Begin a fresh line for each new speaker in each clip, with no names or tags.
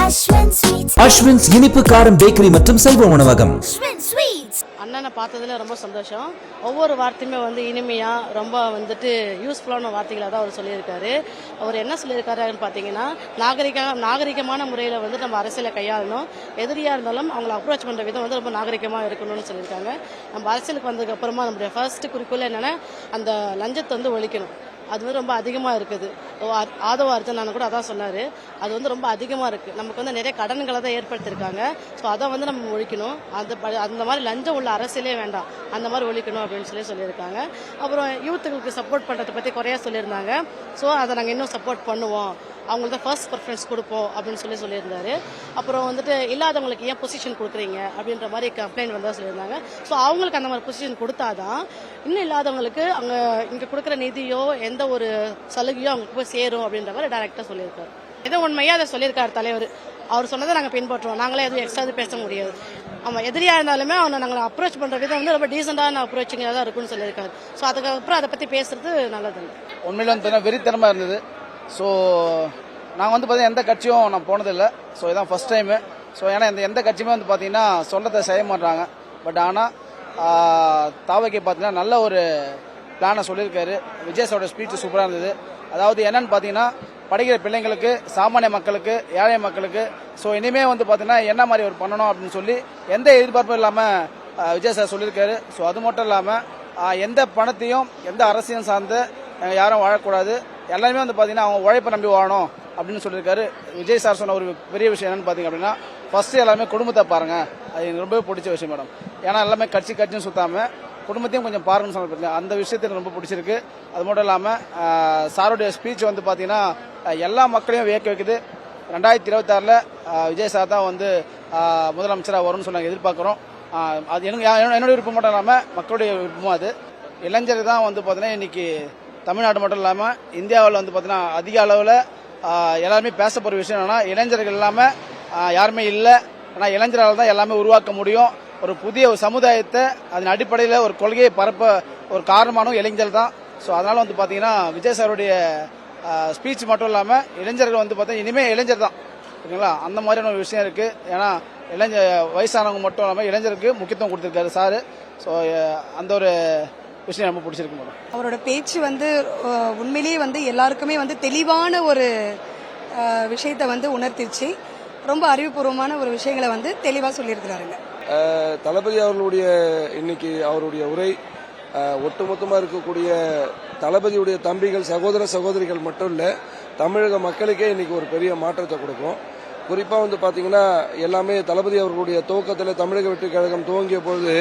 அஸ்வின்ஸ் இனிப்பு காரம் பேக்கரி மற்றும் செல்வ உணவகம்.
அண்ணனை பார்த்ததுல ரொம்ப சந்தோஷம். ஒவ்வொரு வார்த்தையுமே இனிமையாக ரொம்ப யூஸ்ஃபுல்லான வார்த்தைகளாக தான் அவர் சொல்லியிருக்காரு. அவர் என்ன சொல்லியிருக்காருன்னு பார்த்தீங்கன்னா, நாகரிகமான முறையில் நம்ம அரசியலை கையாளணும். எதிரியாக இருந்தாலும் அவங்களை அப்ரோச் பண்ணுற விதம் ரொம்ப நாகரிகமாக இருக்கணும்னு சொல்லியிருக்காங்க. நம்ம அரசியலுக்கு வந்ததுக்கு அப்புறமா நம்முடைய ஃபர்ஸ்ட் குறிக்கோள் என்னென்னா, அந்த லஞ்சத்தை ஒழிக்கணும். அது ரொம்ப அதிகமாக இருக்குது. ஆதவ அர்ஜுனன் கூட அதான் சொன்னார். அது ரொம்ப அதிகமாக இருக்குது. நமக்கு நிறைய கடன்களை தான் ஏற்படுத்தியிருக்காங்க. ஸோ அதை நம்ம ஒழிக்கணும். அந்த மாதிரி லஞ்சம் உள்ள அரசியலே வேண்டாம், அந்த மாதிரி ஒழிக்கணும் அப்படின்னு சொல்லியிருக்காங்க. அப்புறம் யூத்துகளுக்கு சப்போர்ட் பண்ணுறதை பற்றி குறையா சொல்லியிருந்தாங்க. ஸோ அதை நாங்கள் இன்னும் சப்போர்ட் பண்ணுவோம், அவங்களுக்கு தான் ஃபர்ஸ்ட் ப்ரிஃபரன்ஸ் கொடுப்போம் அப்படின்னு சொல்லியிருந்தாரு. அப்புறம் இல்லாதவங்களுக்கு ஏன் பொசிஷன் கொடுக்குறீங்க அப்படின்ற மாதிரி கம்ப்ளைண்ட் வந்தால் சொல்லியிருந்தாங்க. ஸோ அவங்களுக்கு அந்த மாதிரி பொசிஷன் கொடுத்தாதான் இன்னும் இல்லாதவங்களுக்கு அங்கே இங்கே கொடுக்குற நிதியோ எந்த ஒரு சலுகையோ அவங்களுக்கு போய் சேரும் அப்படின்ற மாதிரி டைரக்டாக சொல்லியிருக்காரு. எதோ உண்மையாக அதை சொல்லியிருக்காரு தலைவர். அவர் சொன்னதை நாங்கள் பின்பற்றுவோம். நாங்களே எதுவும் எக்ஸ்ட்ரா பேச முடியாது. ஆமாம், எதிரியாக இருந்தாலுமே அவனை நாங்கள் அப்ரோச் பண்ணுற விதம் ரொம்ப டீசெண்டான அப்ரோச்சிங்காக தான் இருக்குன்னு சொல்லியிருக்காரு. ஸோ அதுக்கப்புறம் அதை பற்றி பேசுறது நல்லது.
உண்மையில வெறித்தனமாக இருந்தது. ஸோ நாங்கள் பார்த்தீங்கன்னா எந்த கட்சியும் நான் போனதில்லை. ஸோ இதான் ஃபர்ஸ்ட் டைமு. ஸோ ஏன்னா எந்த கட்சியுமே பார்த்தீங்கன்னா சொன்னதை செய்ய மாட்டாங்க. பட் ஆனால் தாவைக்கு பார்த்தீங்கன்னா நல்ல ஒரு பிளானை சொல்லியிருக்காரு. விஜய் சாரோட ஸ்பீச் சூப்பராக இருந்தது. அதாவது என்னன்னு பார்த்தீங்கன்னா, படிக்கிற பிள்ளைங்களுக்கு, சாமானிய மக்களுக்கு, ஏழை மக்களுக்கு ஸோ இனிமேல் பார்த்தீங்கன்னா என்ன மாதிரி ஒரு பண்ணணும் அப்படின்னு சொல்லி எந்த எதிர்பார்ப்பும் இல்லாமல் விஜய் சார் சொல்லியிருக்காரு. ஸோ அது மட்டும் இல்லாமல் எந்த பணத்தையும் எந்த அரசியலும் சார்ந்து யாரும் வாழக்கூடாது, எல்லாருமே பார்த்தீங்கன்னா அவங்க உழைப்பை நம்பி வாழணும் அப்படின்னு சொல்லியிருக்காரு. விஜய் சார் சொன்ன ஒரு பெரிய விஷயம் என்னன்னு பார்த்தீங்க அப்படின்னா, ஃபர்ஸ்ட் எல்லாமே குடும்பத்தை பாருங்க. அது எனக்கு ரொம்பவே பிடிச்ச விஷயம் மேடம். ஏன்னா எல்லாமே கட்சின்னு சுத்தாமல் குடும்பத்தையும் கொஞ்சம் பாருங்கன்னு சொல்லிருக்கேன். அந்த விஷயத்தை எனக்கு ரொம்ப பிடிச்சிருக்கு. அது மட்டும் இல்லாமல் சாருடைய ஸ்பீச் பார்த்தீங்கன்னா எல்லா மக்களையும் வியக்க வைக்குது. 2026 விஜய் சார் தான் முதலமைச்சராக வரும்னு சொல்லி நாங்கள் எதிர்பார்க்குறோம். அது என்னுடைய விருப்பம் மட்டும் இல்லாமல் மக்களுடைய விருப்பமும். அது இளைஞர்கள் தான் பார்த்தீங்கன்னா இன்னைக்கு தமிழ்நாடு மட்டும் இல்லாமல் இந்தியாவில் பார்த்தீங்கன்னா அதிக அளவில் எல்லாருமே பேச போகிற விஷயம் என்னன்னா, இளைஞர்கள் இல்லாமல் யாருமே இல்லை. ஆனால் இளைஞர்களால் தான் எல்லாமே உருவாக்க முடியும். ஒரு புதிய ஒரு சமுதாயத்தை அதன் அடிப்படையில் ஒரு கொள்கையை பரப்ப ஒரு காரணமானவங்க இளைஞர்கள் தான். ஸோ அதனால பார்த்தீங்கன்னா விஜய் சாருடைய ஸ்பீச் மட்டும் இல்லாமல் இளைஞர்கள் பார்த்தீங்கன்னா இனிமேல் இளைஞர் தான், ஓகேங்களா? அந்த மாதிரியான ஒரு விஷயம் இருக்குது. ஏன்னா வயசானவங்க மட்டும் இல்லாமல் இளைஞருக்கு முக்கியத்துவம் கொடுத்துருக்காரு சாரு. ஸோ அந்த ஒரு விஷயம் ரொம்ப பிடிச்சிருக்கு மேடம்.
அவரோட பேச்சு உண்மையிலேயே எல்லாருக்குமே தெளிவான ஒரு விஷயத்தை உணர்த்திருச்சு. ரொம்ப அறிவுபூர்வமான ஒரு விஷயங்களை தெளிவாக சொல்லியிருக்கிறாருங்க.
தளபதி அவர்களுடைய இன்னைக்கு அவருடைய உரை ஒட்டுமொத்தமாக இருக்கக்கூடிய தளபதியுடைய தம்பிகள், சகோதர சகோதரிகள் மட்டும் இல்லை, தமிழக மக்களுக்கே இன்னைக்கு ஒரு பெரிய மாற்றத்தை கொடுக்கும். குறிப்பாக பார்த்தீங்கன்னா எல்லாமே தளபதி அவர்களுடைய துவக்கத்தில் தமிழக வெற்றி கழகம் துவங்கிய பொழுது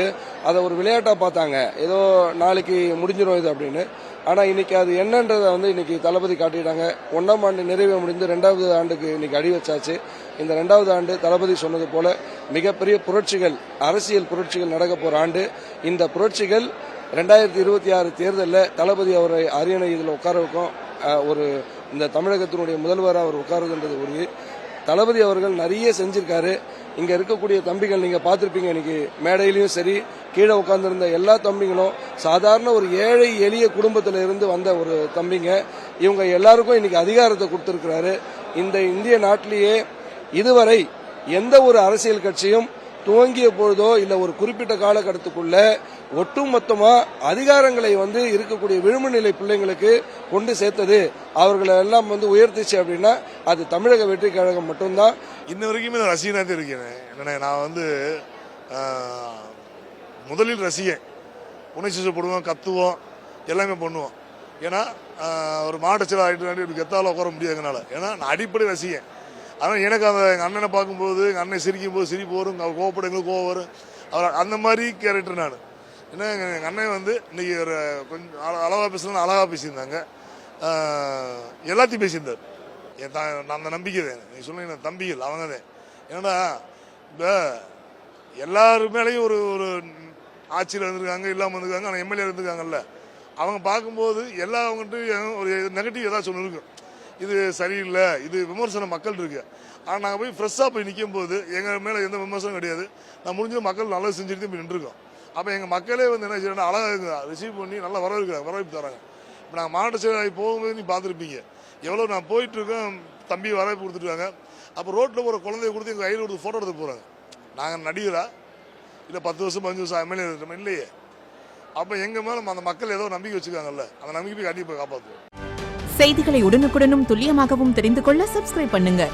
அதை ஒரு விளையாட்டாக பார்த்தாங்க, ஏதோ நாளைக்கு முடிஞ்சிடும் இது அப்படின்னு. ஆனால் இன்னைக்கு அது என்னன்றதை இன்னைக்கு தளபதி காட்டிட்டாங்க. 1ஆம் ஆண்டு நிறைவு முடிந்து 2வது ஆண்டுக்கு இன்னைக்கு அடி வச்சாச்சு. இந்த 2வது ஆண்டு தளபதி சொன்னது போல மிகப்பெரிய புரட்சிகள், அரசியல் புரட்சிகள் நடக்க போற ஆண்டு. இந்த புரட்சிகள் 2026 தேர்தலில் தளபதி அவரை அரியணை இதில் உட்கார வைக்கும். ஒரு இந்த தமிழகத்தினுடைய முதல்வராக அவர் உட்காருதுன்றது உறுதி. தளபதி அவர்கள் நிறைய செஞ்சிருக்காரு. இங்க இருக்கக்கூடிய தம்பிகள் நீங்க பார்த்திருப்பீங்க, இன்னைக்கு மேடையிலையும் சரி, கீழே உட்கார்ந்திருந்த எல்லா தம்பிகளும் சாதாரண ஒரு ஏழை எளிய குடும்பத்தில இருந்து வந்த ஒரு தம்பிங்க. இவங்க எல்லாருக்கும் இன்னைக்கு அதிகாரத்தை கொடுத்திருக்கிறாரு. இந்த இந்திய நாட்டிலேயே இதுவரை எந்த ஒரு அரசியல் கட்சியும் துவங்கிய பொழுதோ இல்ல ஒரு குறிப்பிட்ட காலகட்டத்துக்குள்ள ஒட்டுமொத்தமா அதிகாரங்களை இருக்கக்கூடிய விளிம்பு நிலை பிள்ளைங்களுக்கு கொண்டு சேர்த்தது, அவர்களை எல்லாம் உயர்த்திச்சு அப்படின்னா அது தமிழக வெற்றி கழகம் மட்டும்தான்.
இன்ன வரைக்குமே ரசிகனா தான் இருக்கேன். என்னன்னா நான் முதலில் ரசிகன், உணர்ச்சி போடுவோம், கத்துவோம், எல்லாமே பண்ணுவோம். ஏன்னா ஒரு மாவட்ட ஆகிட்டு கெத்தால உட்கார முடியாதுனால, ஏன்னா நான் அடிப்படை ரசிகன். ஆனால் எனக்கு எங்கள் அண்ணனை பார்க்கும்போது, எங்கள் அண்ணன் சிரிக்கும் போது சிரிப்பு வரும், அவர் கோவப்படுங்களுக்கு கோவம் வரும். அவர் அந்த மாதிரி கேரக்டர் நான். ஏன்னா எங்கள் அண்ணன் இன்னைக்கு ஒரு கொஞ்சம் அளவாக பேசலாம், அழகாக பேசியிருந்தாங்க, எல்லாத்தையும் பேசியிருந்தார். நான் அந்த நம்பிக்கை தான். நீ சொல்லுங்க தம்பிகள் அவங்க தான். ஏன்னா இப்போ எல்லாரு மேலேயும் ஒரு ஒரு ஆட்சியில் இருந்திருக்காங்க, இல்லாமல் இருந்திருக்காங்க, ஆனால் எம்எல்ஏ இருந்திருக்காங்கல்ல, அவங்க பார்க்கும்போது எல்லா அவங்ககிட்ட ஒரு நெகட்டிவ் ஏதாச்சும் ஒன்று இருக்கும். இது சரியில்லை, இது விமர்சனம் மக்கள் இருக்கு. ஆனால் நாங்கள் போய் ஃப்ரெஷ்ஷாக போய் நிற்கும் போது எங்கள் மேலே எந்த விமர்சனம் கிடையாது. நான் முடிஞ்ச மக்கள் நல்லா செஞ்சுட்டு போய் நின்றுருக்கோம். அப்போ எங்கள் மக்களே என்ன செய்யணும், அழகாக ரிசீவ் பண்ணி நல்லா வரவேற்கிறாங்க, தராங்க. இப்போ நாங்கள் மாவட்ட செயலாளர் போகும்போது நீ பார்த்துருப்பீங்க, எவ்வளோ நான் போயிட்டு இருக்கேன், தம்பி வரவேற்பு கொடுத்துருக்காங்க. அப்போ ரோட்டில் ஒரு குழந்தைய கொடுத்து எங்கள் கையில் கொடுத்து ஃபோட்டோ எடுத்து போகிறாங்க. நாங்கள் நடிகரா இல்லை 10 வருஷம் 15 வருஷம் எம்எல்ஏ இருக்கோம் இல்லையே. அப்போ எங்கள் மேலே அந்த மக்கள் ஏதோ நம்பிக்கை வச்சுருக்காங்கல்ல, அந்த நம்பிக்கை கண்டிப்பாக காப்பாற்றுவோம்.
செய்திகளை உடனுக்குடனும் துல்லியமாகவும் தெரிந்து கொள்ள சப்ஸ்கிரைப் பண்ணுங்க.